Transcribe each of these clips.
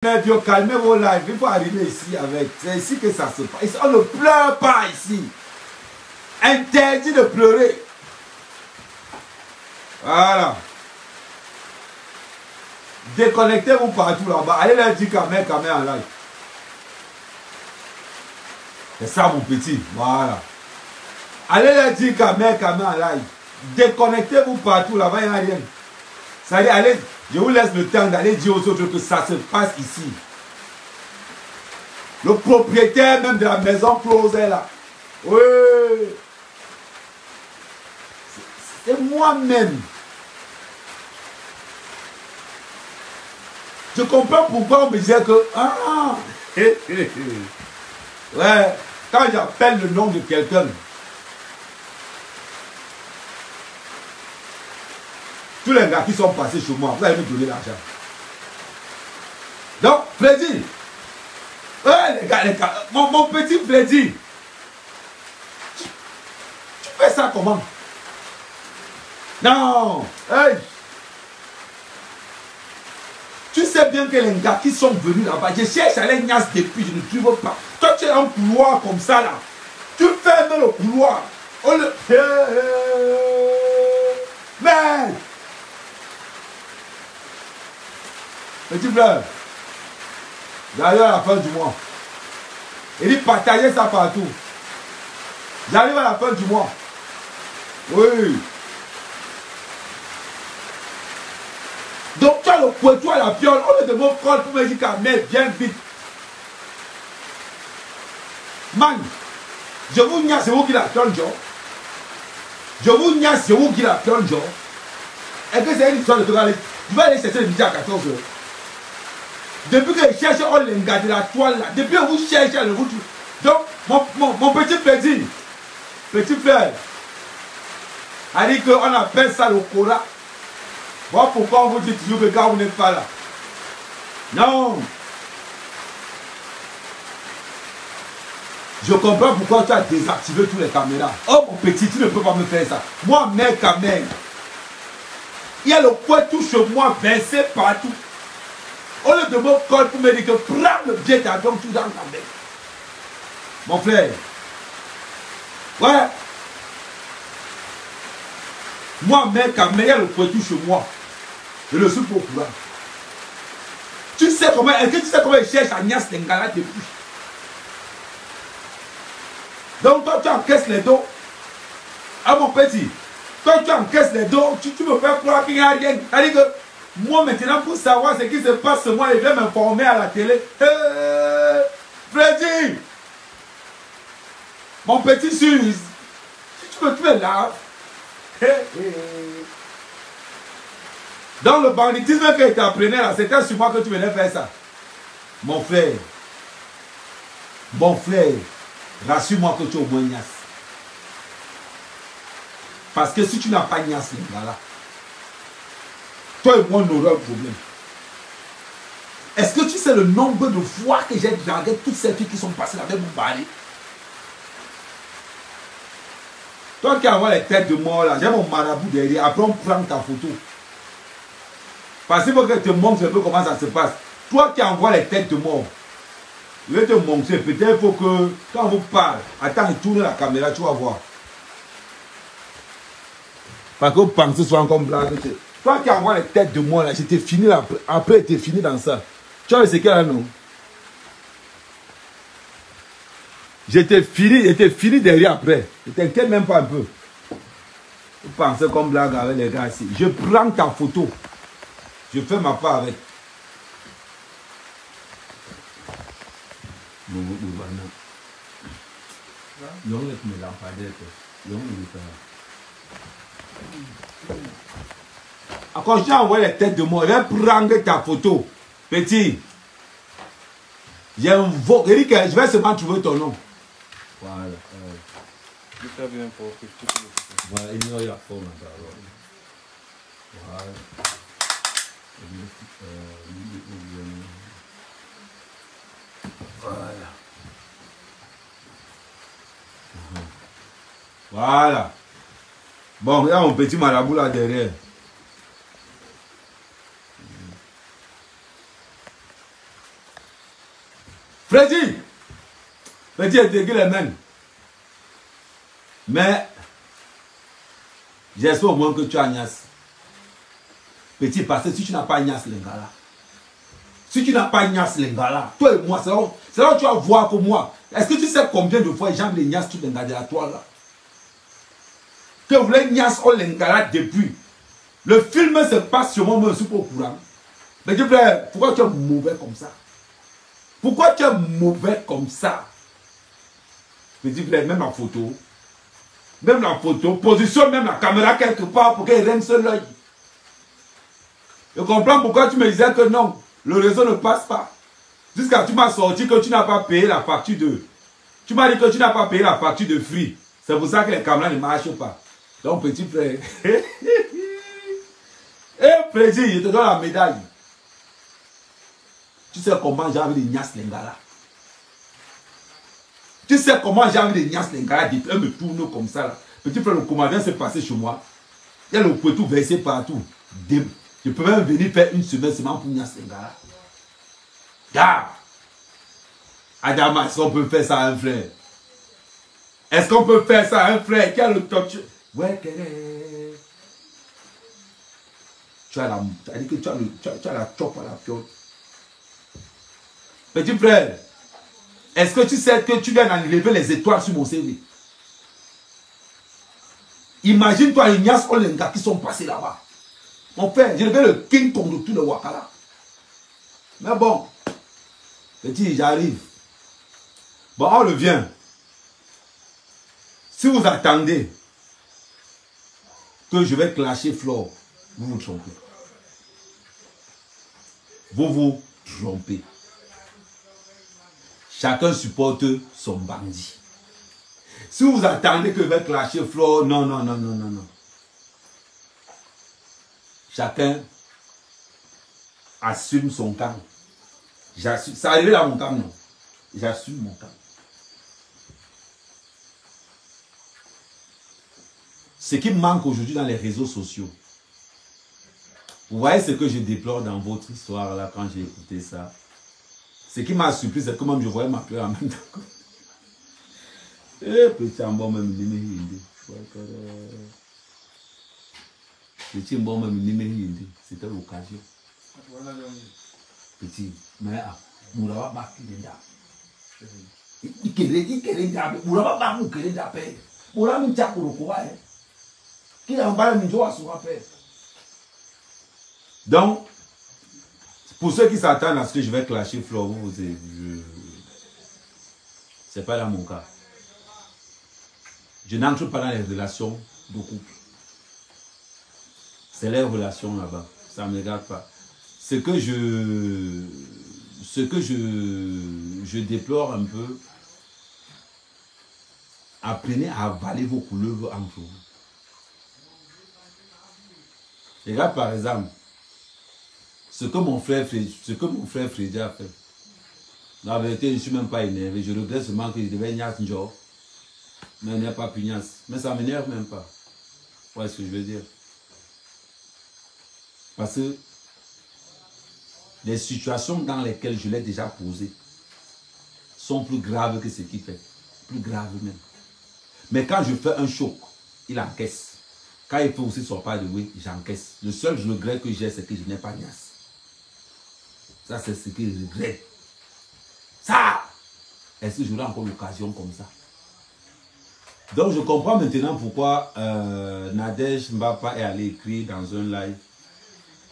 Mais Dieu, calmez vos lives, il faut arriver ici avec. C'est ici que ça se passe. On ne pleure pas ici. Interdit de pleurer. Voilà. Déconnectez-vous partout là-bas. Allez leur dire Kamel en live. C'est ça mon petit. Voilà. Allez leur dire Kamel en live. Déconnectez-vous partout là-bas, il n'y a rien. Ça y est, allez. Je vous laisse le temps d'aller dire aux autres que ça se passe ici. Le propriétaire même de la maison close est là. Oui. C'est moi-même. Je comprends pourquoi on me disait que... Ah, ouais, quand j'appelle le nom de quelqu'un, tous les gars qui sont passés chez moi, vous allez me donner l'argent. Donc, Freddy, ouais, les gars, mon petit Freddy, tu fais ça comment? Non, hey. Tu sais bien que les gars qui sont venus là-bas, je cherche à les niasse depuis, je ne trouve pas. Toi, tu es un couloir comme ça là. Tu fermes le couloir. On le... Mais... Petit frère, j'arrive à la fin du mois. Il dit partagez ça partout. J'arrive à la fin du mois. Oui. Donc tu as le poitou à la piole. On me demande quoi pour me dire Kamel, viens vite. Man, je vous niaise, c'est vous qui la piole, Joe. Je vous niaise, c'est vous qui la piole, Joe. Est-ce que c'est une histoire de te regarder? Tu vas aller chercher le midi à 14 h. Depuis que je cherche Olenga de la toile là, depuis que vous cherchez le route. Donc, mon petit Freddy, petit frère, a dit qu'on appelle ça le Cora. Voilà pourquoi on vous dit toujours que quand vous n'êtes pas là. Non. Je comprends pourquoi tu as désactivé toutes les caméras. Oh mon petit, tu ne peux pas me faire ça. Moi, mec, Kamel, il y a le poitou chez moi, versé partout. On le demande code pour me dire que prends le billet d'avion tout dans ta main. Mon frère. Ouais. Moi, mec, il y a le poitou chez moi. Je le suis pour courant. Tu sais comment, est-ce que tu sais comment il cherche Agnès Lengala depuis? Donc toi, tu encaisses les dos. Ah mon petit. Toi, tu encaisses les dos. Tu me fais croire qu'il n'y a rien. C'est-à-dire que moi, maintenant, pour savoir ce qui se passe, moi, je vais m'informer à la télé. Freddy, mon petit Suisse, si tu me tuer là. Dans le banditisme que tu apprenais là, c'était sur moi que tu venais faire ça. Mon frère, rassure-moi que tu es au moins niasse. Parce que si tu n'as pas niasse, là, toi et moi, on aura un problème. Est-ce que tu sais le nombre de fois que j'ai dragué toutes ces filles qui sont passées là avec mon mari? Toi qui envoies les têtes de mort là, j'ai mon marabout derrière. Après, on prend ta photo. Parce qu'il faut que je te montre un peu comment ça se passe. Toi qui envoies les têtes de mort, je vais te montrer. Peut-être il faut que, quand on vous parle, attends, tourne la caméra, tu vas voir. Parce que vous pensez souvent comme blague. Toi qui envoies les têtes de moi là, j'étais fini là. Après, j'étais fini dans ça. Tu vois, c'est quel là, non? J'étais fini derrière après. Je t'inquiète même pas un peu. Vous pensez comme blague avec les gars ici. Je prends ta photo. Je fais ma part avec. Quand j'ai envoyé les têtes de moi, je vais prendre ta photo. Petit. J'invoque. Je vais seulement trouver ton nom. Voilà. Voilà, il y a la forme. Voilà. Voilà. Bon, il y a mon petit marabout là derrière. Freddy est dégueu les mains. Mais, j'espère au moins que tu as Agnès. Petit, parce que si tu n'as pas Agnès Lingala, si tu n'as pas Agnès Lingala, toi et moi, c'est là où tu vas voir que moi. Est-ce que tu sais combien de fois j'ai les Agnès tout Lingala à toi là? Que vous voulez Agnès au Lingala depuis. Le film se passe sur moi, je ne suis pas au courant. Mais Dieu plaît, pourquoi tu es mauvais comme ça? Pourquoi tu es mauvais comme ça? Petit frère, même la photo, positionne même la caméra quelque part pour qu'elle règne sur l'œil. Je comprends pourquoi tu me disais que non, le réseau ne passe pas. Jusqu'à tu m'as sorti que tu n'as pas payé la facture de... Tu m'as dit que tu n'as pas payé la facture de Free. C'est pour ça que les caméras ne marchent pas. Donc petit frère... Eh Freddy, je te donne la médaille. Tu sais comment j'ai envie de Nias Lingala. Tu sais comment j'ai envie de Nias Lingala. Elle me tourne comme ça là. Petit frère, le commandant s'est passé chez moi. Il y a le couteau versé partout. Je peux même venir faire une semaine seulement pour Nias Lingala. Regarde. Adama, est-ce qu'on peut faire ça à un frère? Est-ce qu'on peut faire ça à un frère qui a le torture? Ouais, tu as la chope à la piote. Petit frère, est-ce que tu sais que tu viens d'enlever les étoiles sur mon CV? Imagine-toi les Nias Olenga qui sont passés là-bas. Mon frère, je devais le King Kong de tout le Wakala. Mais bon, petit, j'arrive. Bon, on revient. Si vous attendez que je vais clasher Flore, vous vous trompez. Vous vous trompez. Chacun supporte son bandit. Si vous attendez que je vais clasher Flore, non. Chacun assume son camp. Ça arrive à mon camp, non. J'assume mon camp. Ce qui manque aujourd'hui dans les réseaux sociaux. Vous voyez ce que je déplore dans votre histoire là quand j'ai écouté ça. Ce qui m'a surpris, c'est que même je voyais ma peur en même temps. Eh, petit bon même hindi. Petit bon même hindi. C'était l'occasion. Petit, mais Mourava Bak donc, pour ceux qui s'attendent à ce que je vais clasher Flore, c'est pas dans mon cas. Je n'entre pas dans les relations de couple. C'est les relations là-bas. Ça ne me regarde pas. Ce que je déplore un peu, apprenez à avaler vos couleuvres entre vous. Regarde par exemple, ce que mon frère Freddy a fait. La vérité, je ne suis même pas énervé. Je regrette seulement que je devais Nias Njor. Mais il n'y a pas pu Nias. Mais ça ne m'énerve même pas. Voilà ce que je veux dire. Parce que les situations dans lesquelles je l'ai déjà posé sont plus graves que ce qu'il fait. Plus graves même. Mais quand je fais un choc, il encaisse. Quand il fait aussi son pas de oui, j'encaisse. Le seul regret que j'ai, c'est que je n'ai pas Nias. Ça, c'est ce que je regrette. Ça! Est-ce que j'aurai encore l'occasion comme ça? Donc, je comprends maintenant pourquoi Nadège Mbapa est allé écrire dans un live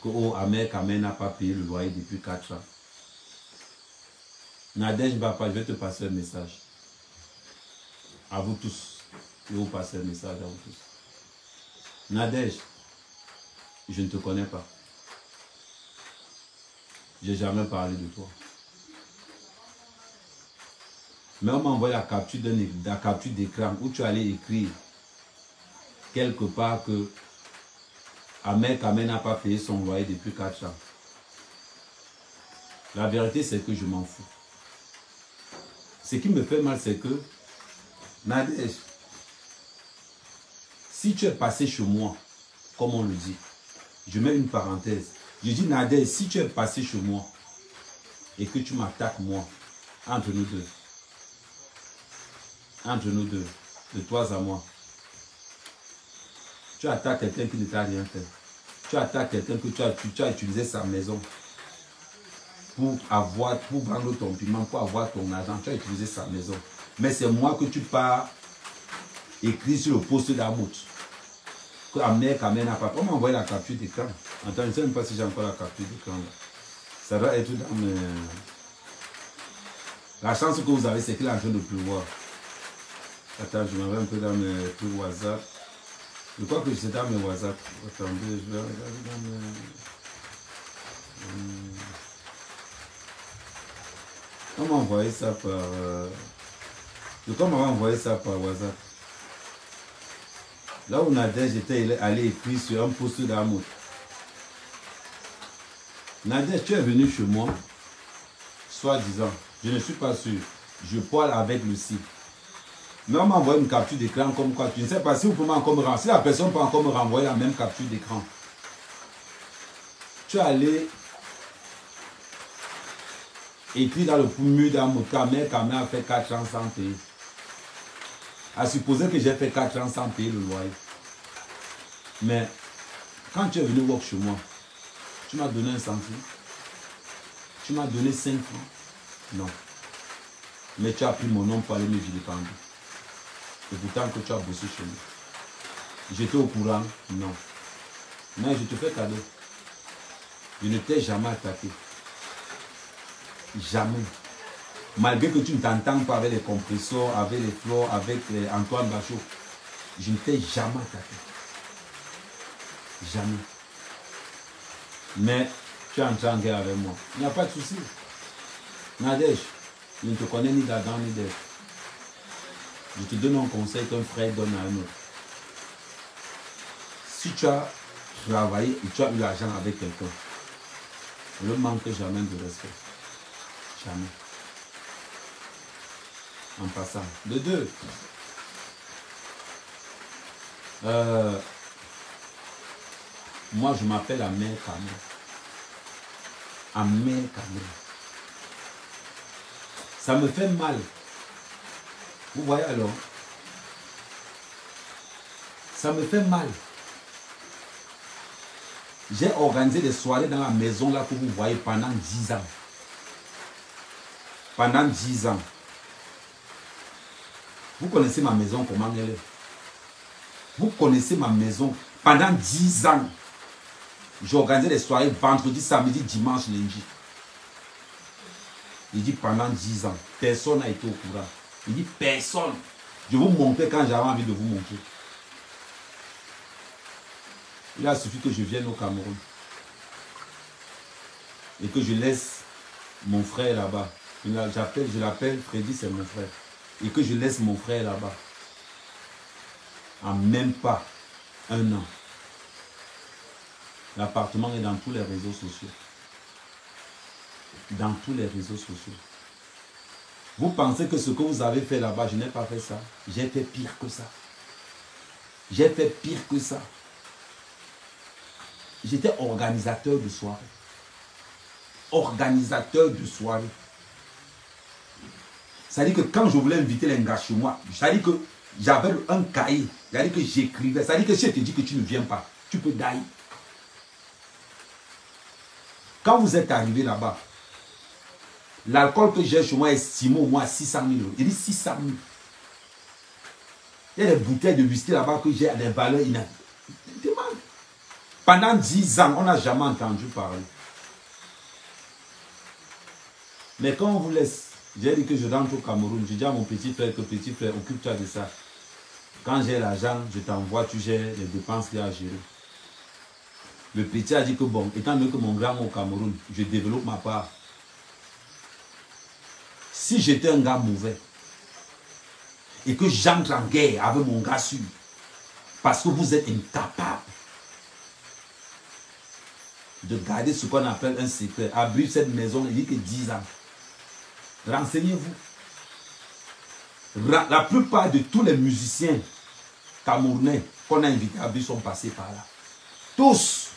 que Ahmed Kamel n'a pas payé le loyer depuis 4 ans. Nadège Mbapa, je vais te passer un message. À vous tous. Je vais vous passer un message à vous tous. Nadège, je ne te connais pas. Je n'ai jamais parlé de toi. Mais on m'a envoyé la capture d'écran où tu allais écrire quelque part que Ahmed Kamel n'a pas payé son loyer depuis 4 ans. La vérité, c'est que je m'en fous. Ce qui me fait mal, c'est que Nadège, si tu es passé chez moi, comme on le dit, je mets une parenthèse. Je dis Nadège, si tu es passé chez moi et que tu m'attaques moi, Entre nous deux. Entre nous deux. De toi à moi. Tu attaques quelqu'un qui ne t'a rien fait. Tu attaques quelqu'un que tu as utilisé sa maison pour vendre ton piment, pour avoir ton argent. Tu as utilisé sa maison. Mais c'est moi que tu pars écrit sur le poste d'Amout. Que Amner Kamen n'a pas. On m'a envoyé la capture d'écran. Attends, je ne sais même pas si j'ai encore la capture d'écran. Ça doit être dans mes... La chance que vous avez, c'est qu'il est en train de pleuvoir. Attends, je m'en vais un peu dans mes trucs WhatsApp. Je crois que c'est dans mes WhatsApp. Attendez, je vais regarder dans mes... On m'a envoyé ça par... Je crois qu'on m'a envoyé ça par WhatsApp. Là où Nadège était allé écrire sur un poste d'Amout. Nadège, tu es venu chez moi, soi-disant. Je ne suis pas sûr. Je parle avec Lucie. Mais on m'a envoyé une capture d'écran comme quoi. Tu ne sais pas si vous pouvez encore me renvoyer. Si la personne peut encore me renvoyer la même capture d'écran. Tu es allé écrire dans le mur d'Amout. Kamer a fait 4 ans sans payer. À supposer que j'ai fait 4 ans sans payer le loyer. Mais quand tu es venu voir chez moi, tu m'as donné 1 centime. Tu m'as donné 5 francs. Non. Mais tu as pris mon nom pour aller me vilipender. Et pourtant que tu as bossé chez moi. J'étais au courant. Non. Mais je te fais cadeau. Je ne t'ai jamais attaqué. Jamais. Malgré que tu ne t'entends pas avec les compresseurs, avec les fleurs, avec Antoine Bachot, je ne t'ai jamais attaqué. Jamais. Mais tu es entré en guerre avec moi. Il n'y a pas de souci. Nadège, je ne te connais ni d'Adam ni d'Ève. Je te donne un conseil qu'un frère donne à un autre. Si tu as travaillé et tu as eu l'argent avec quelqu'un, ne manque jamais de respect. Jamais. En passant. De 2. Moi, je m'appelle Amner Kamen. Amner Kamen. Ça me fait mal. Vous voyez alors? Ça me fait mal. J'ai organisé des soirées dans la maison là que vous voyez pendant 10 ans. Pendant 10 ans. Vous connaissez ma maison, comment elle est? Vous connaissez ma maison. Pendant 10 ans, j'ai organisé des soirées vendredi, samedi, dimanche, lundi. Il dit pendant 10 ans, personne n'a été au courant. Il dit personne. Je vous montrais quand j'avais envie de vous montrer. Il a suffi que je vienne au Cameroun. Et que je laisse mon frère là-bas. Je l'appelle Freddy, c'est mon frère. Et que je laisse mon frère là-bas. En même pas 1 an. L'appartement est dans tous les réseaux sociaux. Dans tous les réseaux sociaux. Vous pensez que ce que vous avez fait là-bas, je n'ai pas fait ça. J'ai fait pire que ça. J'ai fait pire que ça. J'étais organisateur de soirée. Organisateur de soirée. C'est-à-dire que quand je voulais inviter les gars chez moi, c'est-à-dire que j'avais un cahier, c'est-à-dire que j'écrivais, c'est-à-dire que si je te dis que tu ne viens pas, tu peux dailler. Quand vous êtes arrivé là-bas, l'alcool que j'ai chez moi est estimé au moins à 600 000 euros. Il dit 600 000. Il y a des bouteilles de whisky là-bas que j'ai à des valeurs inactives. Pendant 10 ans, on n'a jamais entendu parler. Mais quand on vous laisse, j'ai dit que je rentre au Cameroun, je dis à mon petit frère que petit frère, occupe-toi de ça. Quand j'ai l'argent, je t'envoie, tu gères les dépenses qu'il y a à gérer. Le petit a dit que bon, étant donné que mon grand est au Cameroun, je développe ma part. Si j'étais un gars mauvais et que j'entre en guerre avec mon gars sûr, parce que vous êtes incapable de garder ce qu'on appelle un secret, abrir cette maison, il dit que 10 ans. Renseignez-vous. La plupart de tous les musiciens camerounais qu'on a invités à abrir sont passés par là. Tous.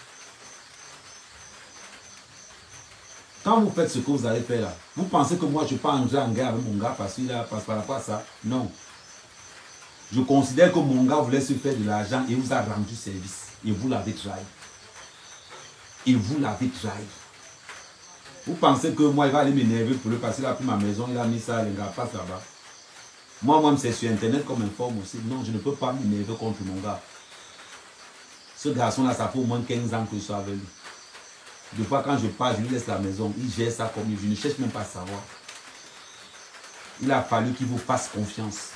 Quand vous faites ce que vous allez faire là, vous pensez que moi je ne peux pas entrer en guerre avec mon gars parce qu'il a par rapport à ça? Non. Je considère que mon gars voulait se faire de l'argent et vous a rendu service. Et vous l'avez trahi. Et vous l'avez trahi. Vous pensez que moi il va aller m'énerver pour le parce qu'il a pris ma maison, il a mis ça, les gars, passe là-bas. Moi, c'est sur internet qu'on m'informe aussi. Non, je ne peux pas m'énerver contre mon gars. Ce garçon-là, ça fait au moins 15 ans que je suis avec lui. Des fois, quand je pars, je lui laisse la maison. Il gère ça comme lui. Je ne cherche même pas à savoir. Il a fallu qu'il vous fasse confiance.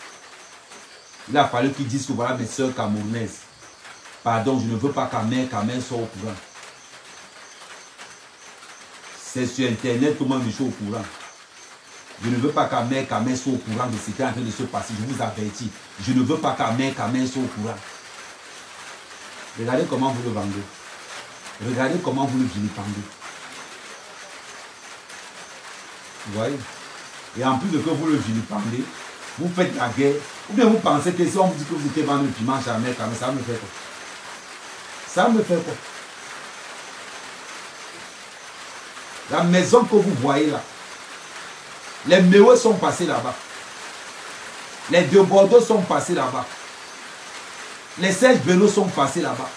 Il a fallu qu'il dise que voilà mes soeurs camerounaises. Pardon, je ne veux pas qu'Amel soit au courant. C'est sur internet que moi je suis au courant. Je ne veux pas qu'Amel soit au courant de ce qui est en train de se passer. Je vous avertis. Je ne veux pas qu'Amel soit au courant. Regardez comment vous le vendez. Regardez comment vous le vilipendez. Vous voyez? Et en plus de que vous le vilipendez, vous faites la guerre. Ou bien vous pensez que si on vous dit que vous étiez vendu le piment chez Amel, ça me fait quoi? Ça me fait quoi? La maison que vous voyez là, les méouets sont passés là-bas. Les deux Bordeaux sont passés là-bas. Les Serge Beno sont passés là-bas.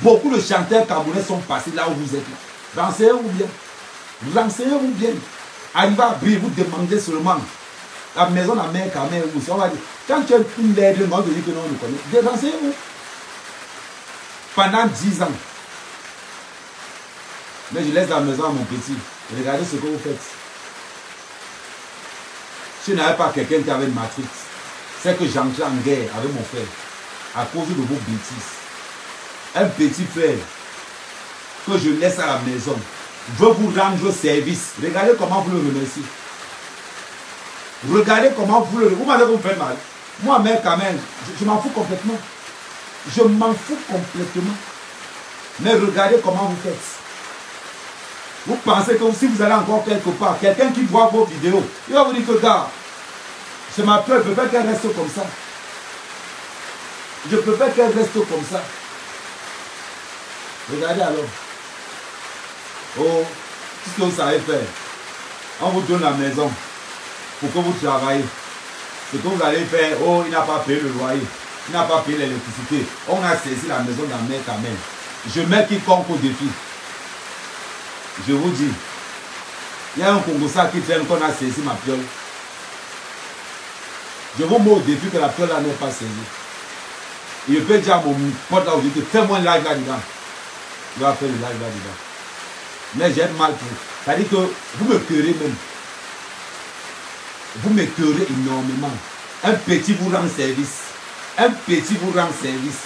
Beaucoup de chanteurs camerounais sont passés là où vous êtes là. Renseignez-vous bien. Renseignez-vous bien. Arrivez à Brie, vous demandez seulement la maison à mère Kamel. On va dire, quand tu as une lettre, on va dire que non, on nous connaît. Renseignez-vous. Pendant 10 ans. Mais je laisse la maison à mon petit. Regardez ce que vous faites. Si je n'avais pas quelqu'un qui avait une matrice, c'est que j'entrais en guerre avec mon frère à cause de vos bêtises. Un petit frère que je laisse à la maison veut vous rendre service. Regardez comment vous le remerciez. Regardez comment vous le remerciez. Vous m'avez fait mal. Moi, mère Kamel, je m'en fous complètement. Je m'en fous complètement. Mais regardez comment vous faites. Vous pensez que si vous allez encore quelque part, quelqu'un qui voit vos vidéos, il va vous dire que gars, c'est ma peur, je ne peux pas qu'elle reste comme ça. Je ne peux pas qu'elle reste comme ça. Regardez alors. Oh, qu'est-ce que vous savez faire? On vous donne la maison pour que vous travaillez. Ce que vous allez faire, oh, il n'a pas payé le loyer, il n'a pas payé l'électricité. On a saisi la maison d'un mec à main. Je mets quiconque au défi. Je vous dis, il y a un Congossais qui traîne qu'on a saisi ma piole. Je vous mets au défi que la piole là n'est pas saisie. Et je peux dire à mon pote là aujourd'hui, fais-moi un live là-dedans. Il va faire le live là-dedans. Mais j'ai mal pour vous. C'est-à-dire que vous me querez même. Vous me querez énormément. Un petit vous rend service. Un petit vous rend service.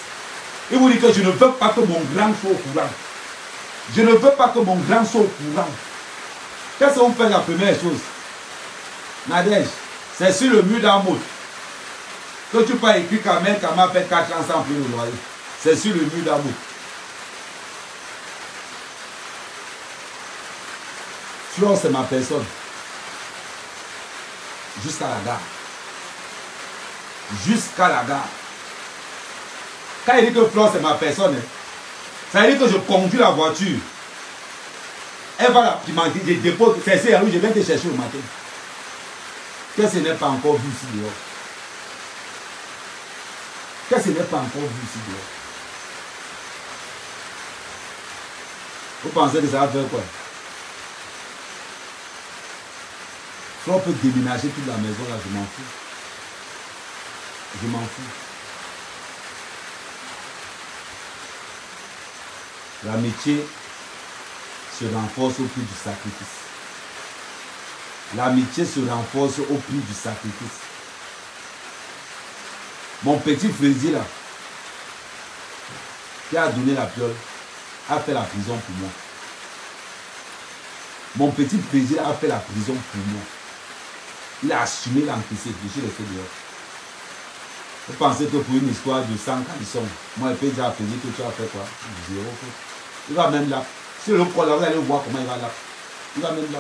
Il vous dit que je ne veux pas que mon grand soit au courant. Je ne veux pas que mon grand soit au courant. Qu'est-ce qu'on fait la première chose? Nadège, c'est sur le mur d'amour que tu peux écrire Kamel Kama fait 4 ans sans plus le loyer. C'est sur le mur d'amour. Flore, c'est ma personne. Jusqu'à la gare. Jusqu'à la gare. Quand il dit que Flore, c'est ma personne, hein, ça veut dire que je conduis la voiture. Elle va la pimenter, je dépose, c'est ça, je viens te chercher au matin. Qu'est-ce que ce n'est pas encore vu ici dehors? Qu'est-ce que ce n'est pas encore vu ici dehors? Vous pensez que ça va faire quoi? Flore peut déménager toute la maison là, je m'en fous. Je m'en fous. L'amitié se renforce au prix du sacrifice. L'amitié se renforce au prix du sacrifice. Mon petit Frédéric là, qui a donné la piole, a fait la prison pour moi. Mon petit Frédéric a fait la prison pour moi. Il a assumé l'encaissé, je suis resté dehors. Vous pensez que pour une histoire de 100 calissons, moi je peux dire à Frédéric que tu as fait quoi? Zéro. Il va même là. Si le prend là, vous allez voir comment il va là. Il va même là.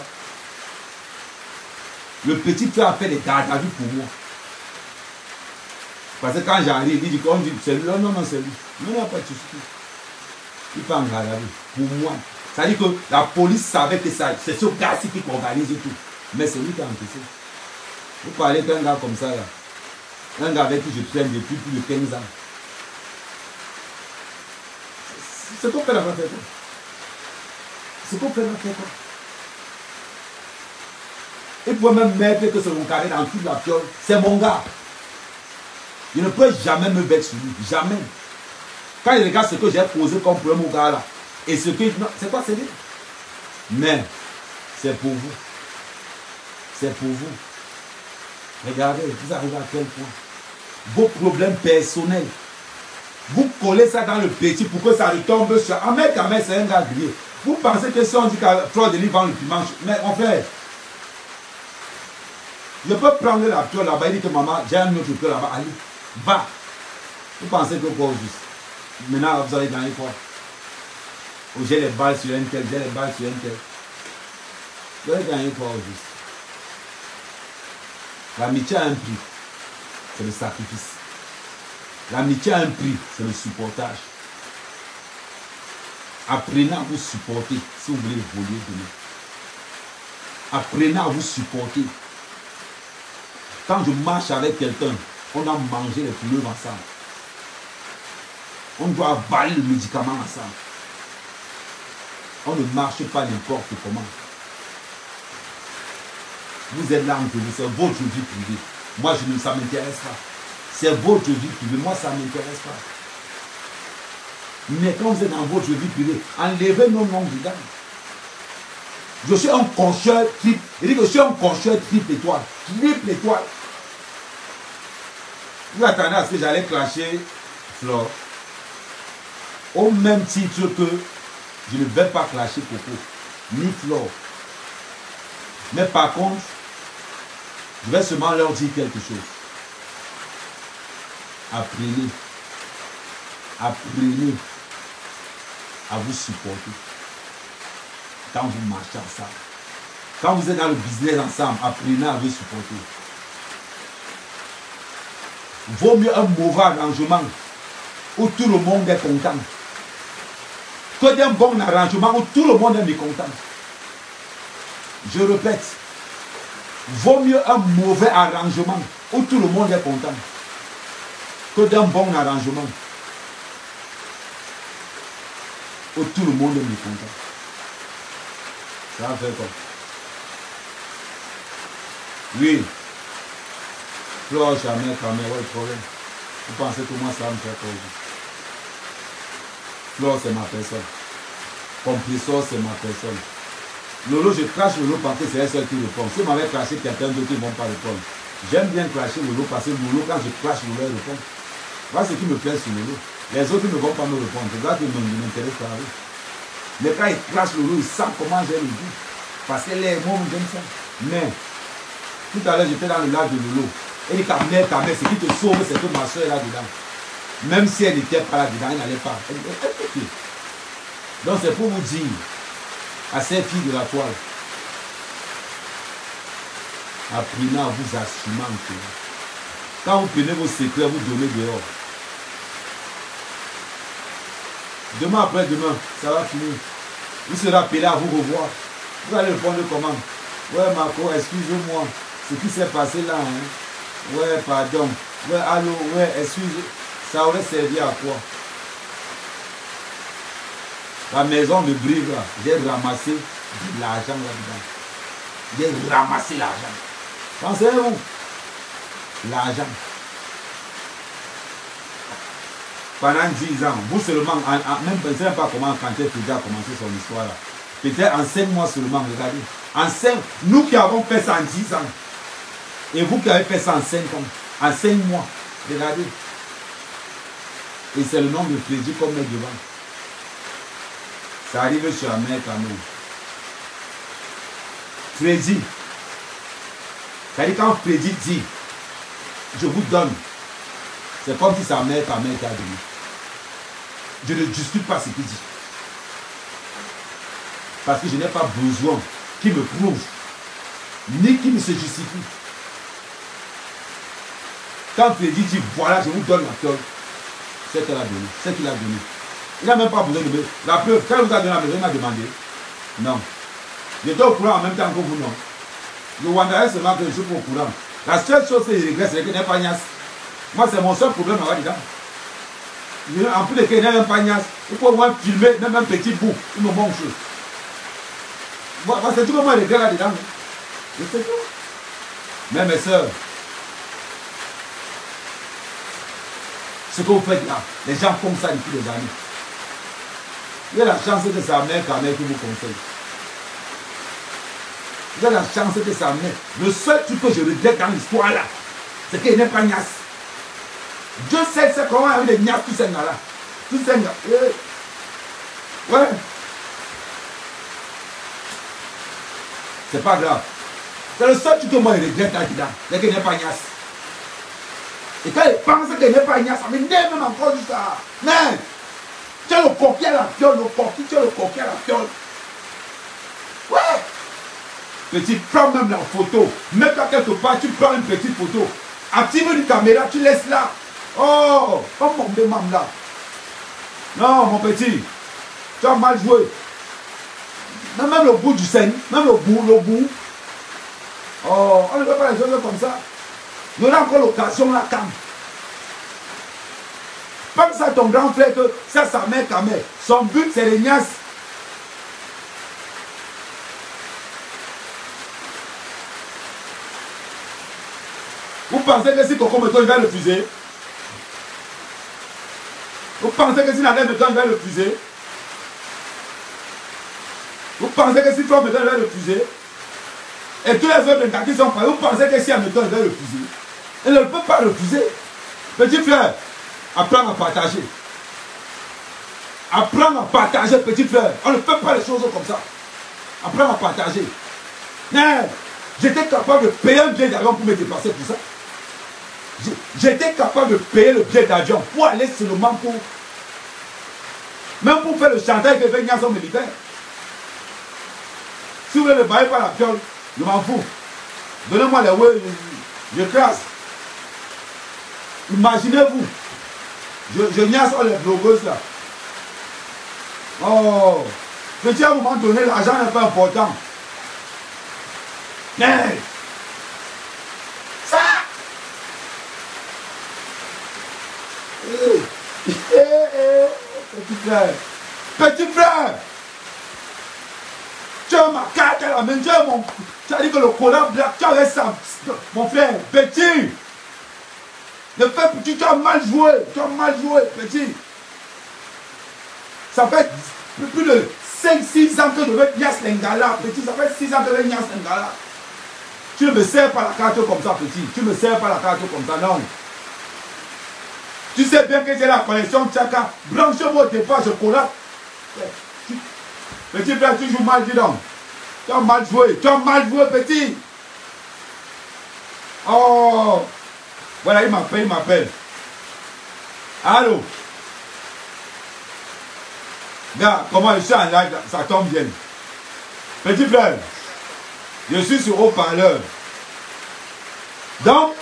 Le petit frère a fait des gardes à vue pour moi. Parce que quand j'arrive, il dit c'est lui. Non, c'est lui. Non, il n'y a pas de souci. Il fait un garde à vue pour moi. C'est-à-dire que la police savait que c'est ce gars-ci qui organise tout. Mais c'est lui qui a encaissé. Vous parlez d'un gars comme ça, là. Un gars avec qui je traîne depuis plus de 15 ans. C'est qu'on fait la fête. C'est qu'on fait la fête. Il peut même mettre que c'est mon carré dans toute la fiole. C'est mon gars. Je ne peux jamais me battre sur lui. Jamais. Quand il regarde ce que j'ai posé comme problème au gars là, et ce que... C'est quoi, c'est lui? Mais, c'est pour vous. C'est pour vous. Regardez, vous arrivez à quel point. Vos problèmes personnels. Vous collez ça dans le petit pour que ça retombe sur... Ahmed Kamel, c'est un gars grillé. Vous pensez que si on dit qu'à Fleur de Lys vend le piment, mais en fait, je peux prendre la piole là-bas et dire que maman, j'ai un autre piole là-bas, allez, va. Vous pensez que quoi au juste? Maintenant, vous allez gagner quoi? Ou j'ai les balles sur un tel, j'ai les balles sur un tel. Vous allez gagner quoi au juste? L'amitié a un prix, c'est le sacrifice. L'amitié a un prix, c'est le supportage. Apprenez à vous supporter si vous voulez évoluer demain. Apprenez à vous supporter. Quand je marche avec quelqu'un, on a mangé les couleurs ensemble. On doit avaler le médicament ensemble. On ne marche pas n'importe comment. Vous êtes là entre vous, c'est votre vie privée. Moi, ça ne m'intéresse pas. C'est votre vie privée. Moi, ça ne m'intéresse pas. Mais quand vous êtes dans votre vie privée, enlevez nos noms dedans. Je suis un concheur triple. Il dit que je suis un concheur triple étoile. Triple étoile. Vous attendez à ce que j'allais clasher Flore. Au même titre que je ne vais pas clasher Coco, ni Flore. Mais par contre, je vais seulement leur dire quelque chose. Apprenez. Apprenez à vous supporter. Quand vous marchez ensemble. Quand vous êtes dans le business ensemble, apprenez à vous supporter. Vaut mieux un mauvais arrangement où tout le monde est content que d'un bon arrangement où tout le monde est mécontent. Je répète, vaut mieux un mauvais arrangement où tout le monde est content que d'un bon arrangement où tout le monde est mécontent. Ça va faire quoi? Oui. Flore, jamais, caméra, ouais, problème. Vous pensez que moi ça va me faire quoi? Flore, c'est ma personne. Compressor, c'est ma personne. Lolo, je crache Lolo parce que c'est elle seule qui répond. Si on m'avait craché quelqu'un d'autre, ils ne vont pas répondre. J'aime bien cracher Lolo parce que Lolo, quand je crache Lolo, il répond. Voilà ce qui me plaît sur Lolo. Les autres ne vont pas me répondre. C'est là qu'ils ne m'intéressent pas. Mais quand ils crachent Lolo, ils savent comment j'ai le goût. Parce que les mots, j'aime ça. Mais, tout à l'heure, j'étais dans le lac de Lolo. Et il dit, ta mère, ce qui te sauve, c'est que ma soeur est là-dedans. Même si elle n'était pas là-dedans, elle n'allait pas. Donc c'est pour vous dire, à ces filles de la toile, apprenez à vous assumer en tout. Quand vous prenez vos secrets, vous donnez dehors. Demain après demain, ça va finir. Vous serez appelé à vous revoir. Vous allez répondre comment? Ouais Marco, excusez-moi. Ce qui s'est passé là, hein? Ouais, pardon. Ouais, allô, ouais, excusez. Ça aurait servi à quoi? La maison de Brive là, j'ai ramassé de l'argent là-dedans. J'ai ramassé l'argent. Pensez-vous? L'argent. Pendant 10 ans, vous seulement, même pensez pas comment Kanté Fidja a commencé son histoire là. Peut-être en 5 mois seulement, regardez. En 5, nous qui avons fait ça en 10 ans. Et vous qui avez fait ça en 5 ans. En 5 mois, regardez. Et c'est le nom de Freddy qu'on met devant. Ça arrive sur la mer quand même. Freddy. C'est-à-dire quand Freddy dit, je vous donne, c'est comme si sa mère, ta mère t'a donné. Je ne discute pas ce qu'il dit. Parce que je n'ai pas besoin qu'il me prouve, ni qu'il me se justifie. Quand Freddy dit, voilà, je vous donne la fiole, c'est qu'elle a donné, c'est qu'il a donné. Il n'a même pas besoin de me... La preuve, quand il vous a donné la maison, il m'a demandé. Non. J'étais au courant en même temps que vous, non. Le Rwanda seulement que je suis pas au courant. La seule chose que je regrette, c'est qu'il n'est pas Nias. Moi, c'est mon seul problème là-dedans. En plus de qu'il n'est même pas Nias, il faut au moins filmer même un petit bout. Il me manque chose. Moi, c'est tout que moi je regrette là-dedans. C'est tout. Mais mes soeurs, ce que vous faites là, les gens font ça depuis des années. Il y a la chance que sa mère Kamel qui vous conseille. Il y a la chance que sa mère. Le seul truc que je regrette dans l'histoire là, c'est qu'il n'est pas Nias. Dieu sait comment il y a des Nias tous ces gars là. Tous ces gars. Ouais. C'est pas grave. C'est le seul truc que moi je regrette là-dedans. C'est qu'il n'est pas Nias. Et quand il pense qu'il n'est pas Nias, ça m'énerve même encore du ça. Mais, tu as le coquille à la fiole, tu as le coquille à la fiole. Ouais. Petit, prends même la photo. Mets-toi quelque part, tu prends une petite photo. Active une caméra, tu laisses là. Oh, comme mon démembre là. Non, mon petit, tu as mal joué. Même le bout du sein, même le bout. Oh, on ne fait pas les choses comme ça. On a encore l'occasion là, quand. Pense à ton grand frère que ça, sa mère, ta mère. Son but, c'est les Nias. Vous pensez que si Coco Meton va refuser? Vous pensez que si Nadège Meton va refuser? Vous pensez que si Flore Meton va refuser? Et tous les autres gars qui sont prêts, vous pensez que si Meton va refuser? Elle ne peut pas refuser. Petit frère, apprends à partager. Apprends à partager, petit frère. On ne fait pas les choses comme ça. Apprends à partager. Mais j'étais capable de payer un billet d'avion pour me déplacer pour ça. J'étais capable de payer le billet d'avion pour aller seulement pour... Même pour faire le chantage que fait Niason militaire. Si vous voulez le bailler par la fiole, je m'en fous. Donnez-moi les ouais, je crasse. Imaginez-vous, je niaise les blogueuses là. Oh, petit à un moment donné, l'argent n'est pas important. Mais, ça! Petit frère, tu as ma carte à la main, tu as dit que le collant black, tu avais ça, mon frère, petit. Le fait que tu as mal joué, petit. Ça fait plus de 5-6 ans que je veux Nias Lingala, petit. Ça fait 6 ans que je veux Nias Lingala. Tu ne me sers pas la carte comme ça, petit. Tu ne me sers pas la carte comme ça, non. Tu sais bien que j'ai la connexion Tchaka. Branchez-moi au départ, je collate. Petit frère, tu joues mal, dis donc. Tu as mal joué, petit. Oh. Voilà, il m'appelle. Allô? Gars, comment je suis en live, ça tombe bien. Petit frère, je suis sur haut-parleur. Donc,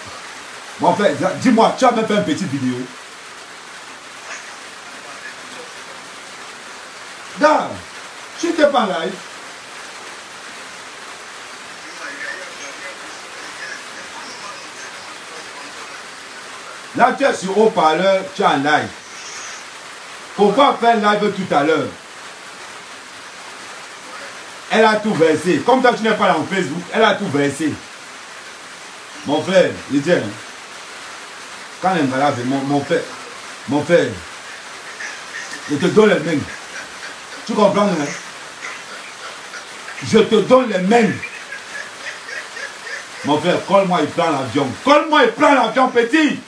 mon frère, dis-moi, tu as même fait une petite vidéo. Gars, tu n'étais pas en live. Là, tu es sur haut-parleur, tu es en live. Pourquoi faire live tout à l'heure? Elle a tout versé. Comme toi, tu n'es pas dans Facebook, elle a tout versé. Mon frère, il dit, quand elle va laver, mon frère, je te donne les mains. Tu comprends, non? Je te donne les mains. Mon frère, colle-moi, il prend l'avion. Colle-moi, il prend l'avion, petit.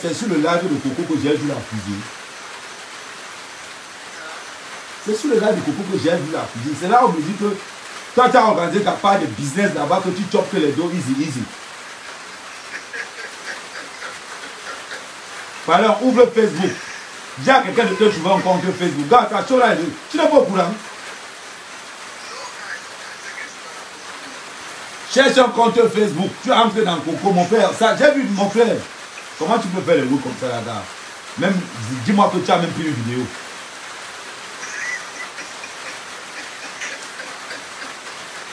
C'est sur le live de Coco que j'ai vu la fusée. C'est sur le live de Coco que j'ai vu la fusée. C'est là où on me dit que toi, tu as organisé ta part de business là-bas, que tu chopes que les dos easy. Alors, ouvre Facebook. Dis à quelqu'un de te trouver un compte Facebook. Gars, ta chose là, tu n'es pas au courant. Cherche un compte Facebook. Tu es entré dans Coco, mon frère. Ça, j'ai vu mon frère. Comment tu peux faire les roues comme ça là-bas? Même, dis-moi que tu as même pris une vidéo.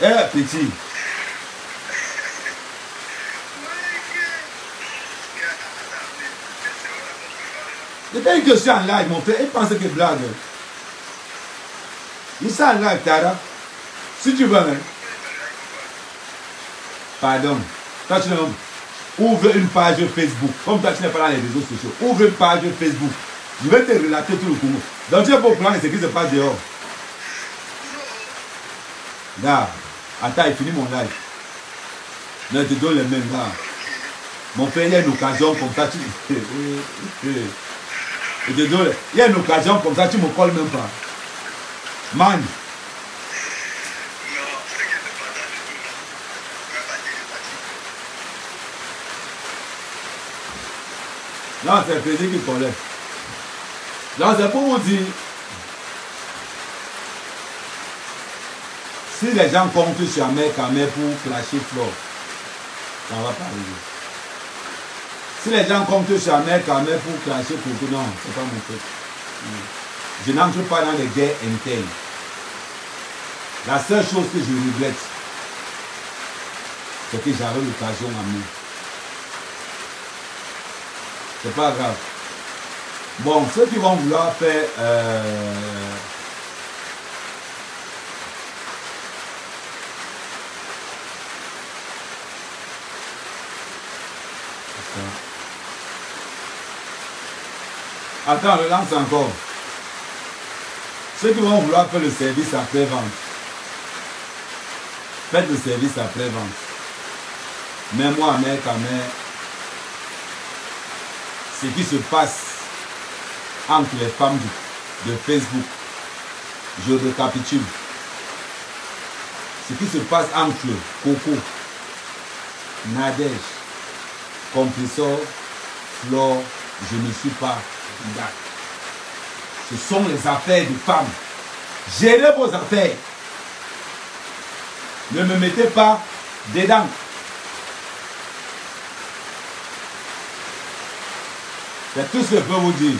Eh, petit. C'est une question en live, mon frère. Il pense que blague. Il s'est en live, Tara. Si tu veux, hein. Pardon. Toi, tu ouvre une page Facebook. Comme toi, tu n'es pas dans les réseaux sociaux. Ouvre une page Facebook. Je vais te relater tout le Congo. Donc, tu es pas au plan de ce qui se passe dehors. Là. Attends, il finit mon live. Là, je te donne les mêmes là. Mon frère, il y a une occasion comme ça. Je te donne. Il y a une occasion comme ça, tu me colles même pas. Man. Là, c'est le plaisir qui collait. Là, c'est pour vous dire. Si les gens comptent sur Mère Camé pour clasher Flore, ça ne va pas arriver. Si les gens comptent sur Mère Camé pour clasher Coco, non, c'est pas mon truc. Je n'entre pas dans les guerres internes. La seule chose que je regrette, c'est que j'avais l'occasion à moi. C'est pas grave. Bon, ceux qui vont vouloir faire attends, relance encore. Ceux qui vont vouloir faire le service après-vente, faites le service après-vente. Mais moi, mère, ta mère, ce qui se passe entre les femmes de Facebook, je récapitule. Ce qui se passe entre Coco, Nadège, Compressor, Flore, je ne suis pas là. Ce sont les affaires de femmes. Gérez vos affaires. Ne me mettez pas dedans. C'est tout ce que je peux vous dire.